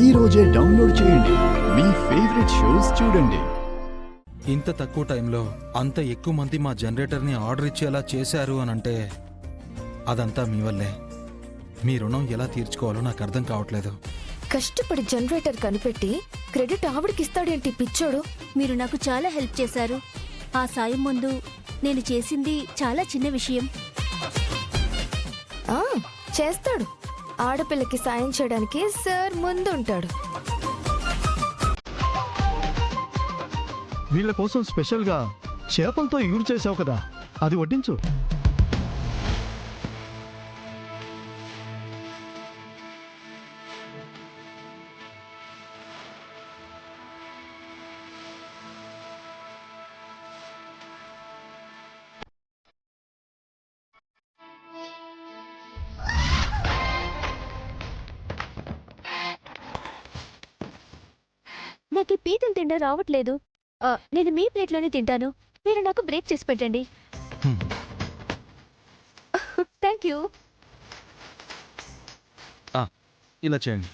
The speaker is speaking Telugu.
ఈ రోజే డౌన్లోడ్ చేయండి, మీ ఫేవరెట్ షోస్ చూడండి. ఇంత తక్కువ టైంలో అంత ఎక్కువ మంది మా జనరేటర్ని ఆర్డర్ ఇచ్చేలా చేశారు అని అంటే అదంతా మీ వల్లే. మీ రుణం ఎలా తీర్చుకోవాలో నాకు అర్థం కావట్లేదు. కష్టపడి జనరేటర్ కనిపెట్టి క్రెడిట్ ఆవిడకిస్తాడేంటి పిచ్చోడు. మీరు నాకు చాలా హెల్ప్ చేశారు. ఆ సాయం ముందు నేను చేసింది చాలా చిన్న విషయం. చేస్తాడు. ఆడపిల్లకి సాయం చేయడానికి సార్ ముందుంటాడు. వీళ్ళ కోసం స్పెషల్గా చేపలతో ఎగురు చేసావు కదా, అది వడ్డించు. నాకు పీతలు తిండా రావట్లేదు. నేను మీ ప్లేట్లోనే తింటాను. మీరు నాకు బ్రేక్ చేసి పెట్టండి. Thank you. ఇలా చేయండి.